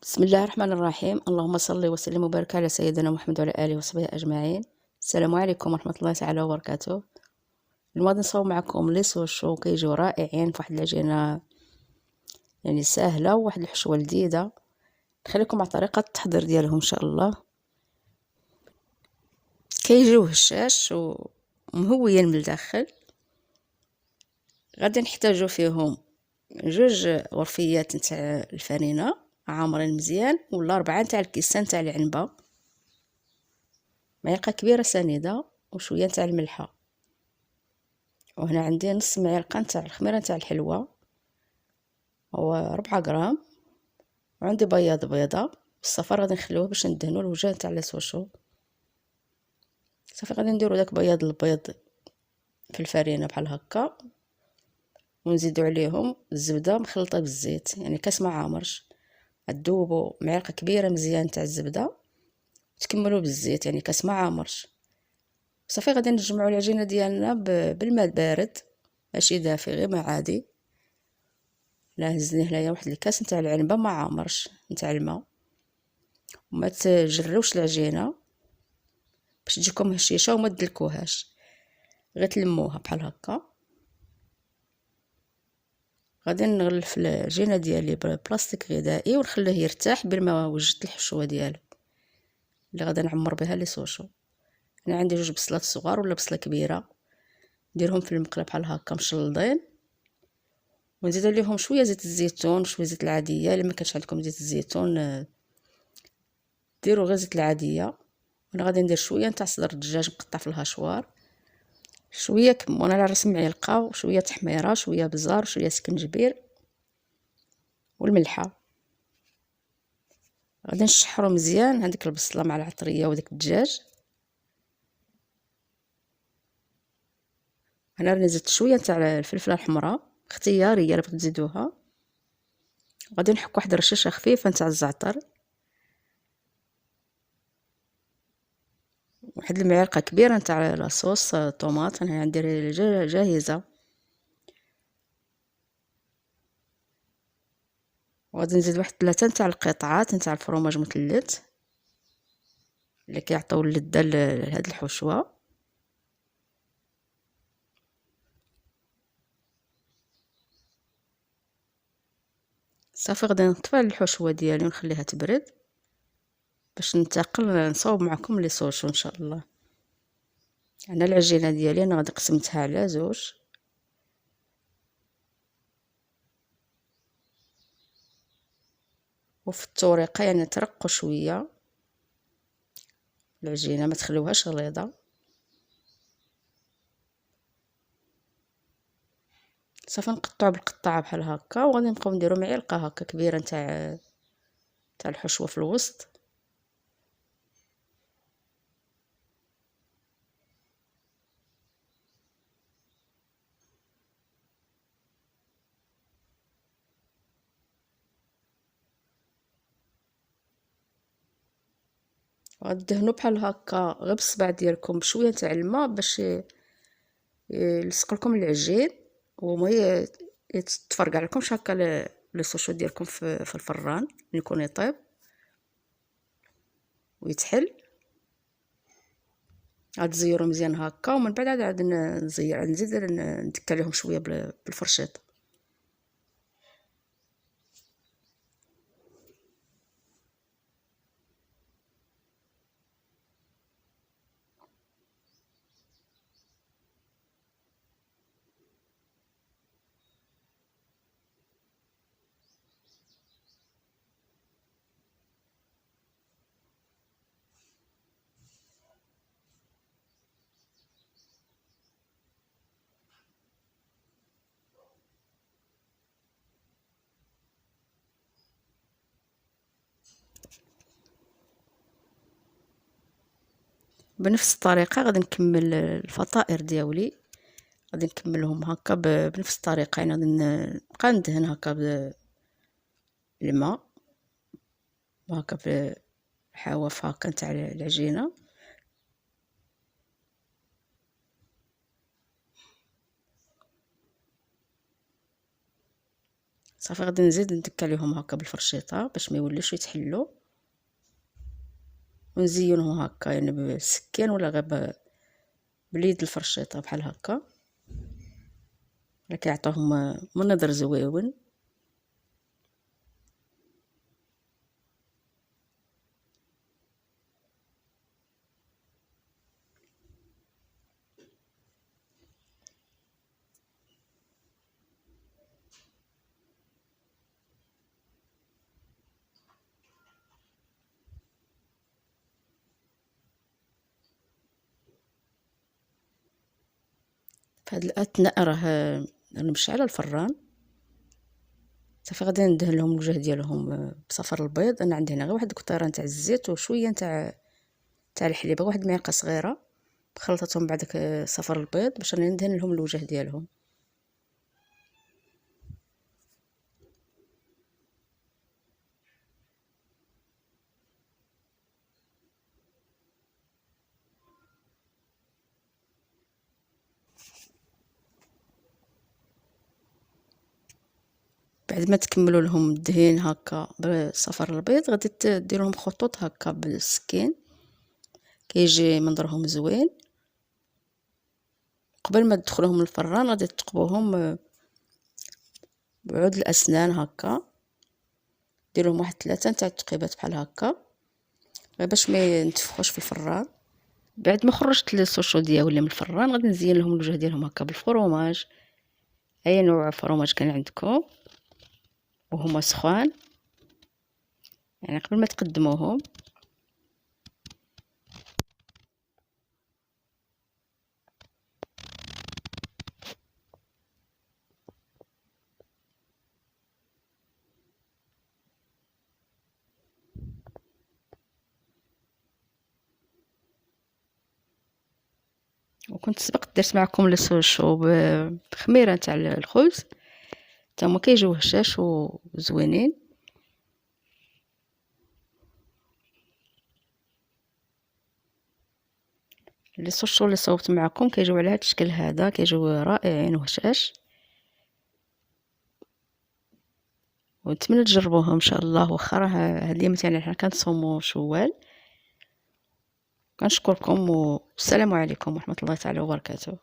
بسم الله الرحمن الرحيم. اللهم صل وسلم وبارك على سيدنا محمد وعلى اله وصحبه اجمعين. السلام عليكم ورحمه الله تعالى وبركاته. اليوم غادي نصاوب معكم لي سوشو كيجيو رائعين فواحد العجينه يعني سهله وواحد الحشوه لذيذه. نخليكم مع طريقه التحضير ديالهم ان شاء الله. كيجيو هشاش ومهويين من الداخل. غادي نحتاجو فيهم جوج غرفيات نتاع الفرينه عامرين مزيان، ولا 4 نتاع الكيسان تاع العنبه، معلقه كبيره سنيده وشويه تاع الملحه، وهنا عندي نص معلقه نتاع الخميره نتاع الحلوه هو 4 غرام، وعندي بياض بيضه. الصفار غادي نخليوه باش ندهنوا الوجه نتاع لاسوشو. صافي غادي نديروا داك بياض البيض في الفرينه بحال هكا، ونزيدوا عليهم الزبده مخلطه بالزيت، يعني كاس ما عامرش. تذوبوا معلقه كبيره مزيان تاع الزبده وتكملوا بالزيت، يعني كاس ما عامرش. صافي غادي نجمعوا العجينه ديالنا بالماء البارد، ماشي دافي، غير ما عادي. لا هزني هنايا واحد الكاس نتاع العنبه ما عامرش نتاع الماء، وما تجروش العجينه باش تجيكم هشيشه وما تدلكوهاش، غير تلموها بحال هكا. غادي نغلف العجينه ديالي ببلاستيك غذائي ونخليه يرتاح بين ما وجدت الحشوه ديالو اللي غادي نعمر بها لي سوشو. انا عندي جوج بصلات صغار ولا بصله كبيره، نديرهم في المقله بحال هكا مشلضين، ونزيد عليهم شويه زيت الزيتون، شويه زيت العاديه. الا ما كانش عندكم زيت الزيتون ديروا غير زيت العاديه. انا غادي ندير شويه نتاع صدر الدجاج مقطع في الهشوار، شويه كمون على راس معلقه، وشويه تحميره، شويه بزار، وشويه سكنجبير، والملحه. غادي نشحروا مزيان هذيك البصله مع العطريه وداك الدجاج. انا راني زدت شويه تاع الفلفله الحمراء اختياريه، الا بغيتو تزيدوها. غادي نحك واحد الرشاشه خفيفه نتاع الزعتر، واحد المعلقه كبيره نتاع لاصوص طوماط، انا عندي جاهزه. وغادي نزيد واحد 3 نتاع القطعات نتاع الفرماج مثلث اللي كيعطيو اللذه لهاد الحشوه. صافي غادي نطفي الحشوه ديالي ونخليها تبرد باش ننتقل نصاوب معكم لي سوشو ان شاء الله. انا العجينه ديالي انا غادي قسمتها على زوج، وفي الطريقه يعني ترقوا شويه العجينه، ما تخليوهاش غليظه. صافي نقطعو بالقطاعه بحال هكا، وغادي نبقاو نديرو معلقه هكا كبيره تاع الحشوه في الوسط. وغدهنو بحال هكا غير بالصبع ديالكم بشويه تاع الماء باش يلصق لكم العجين، وما يتفرقع لكمش هكا لي سوشو ديالكم في الفران يكون يطيب ويتحل. غتزيرو مزيان هكا، ومن بعد عاد نزيد ندك عليهم شويه بالفرشيط. بنفس الطريقه غادي نكمل الفطائر ديالي، غادي نكملهم هكا بنفس الطريقه. يعني غادي نبقى ندهن هكا بالماء وهكا بالحواف هكا نتاع العجينه. صافي غادي نزيد ندك عليهم هكا بالفرشيطه باش ما يوليوش يتحلوا، ونزينهم هكا يعني بالسكين ولا غير باليد الفرشيطه بحال هكا، كيعطيوهم منظر زويون. في هاد الاثناء راه انا مشعله الفران، صافي غادي ندهن لهم الوجه ديالهم بصفر البيض. انا عندي هنا غير واحد الكطيره نتاع الزيت وشويه تاع الحليب، واحد المعلقه صغيره خلطتهم بعدك صفر البيض باش راني ندهن لهم الوجه ديالهم. بعد ما تكملوا لهم الدهين هكا بصفر البيض غادي ديروا لهم خطوط هكا بالسكين كيجي منظرهم زوين. قبل ما تدخلوهم الفران غادي تثقبوهم بعود الاسنان هكا، دير لهم واحد 3 تاع التقيبات بحال هكا غير باش ما ينتفخوش في الفران. بعد ما خرجت السوشو ديالي من الفران غادي نزين لهم الوجه ديالهم هكا بالفرماج، اي نوع فرماج كان عندكم وهما سخوان يعني قبل ما تقدموهم. وكنت سبقت درت معكم السوشو بخميره تاع الخبز، حتى هما كيجيو هشاش وزوينين. لي سوشو اللي صوبت معكم كيجيو على هذا الشكل هذا، كيجيو رائعين وهشاش، ونتمنى تجربوهم ان شاء الله. واخا راه هاد اليومات يعني حنا كنصوموا شوال. كنشكركم والسلام عليكم ورحمه الله تعالى وبركاته.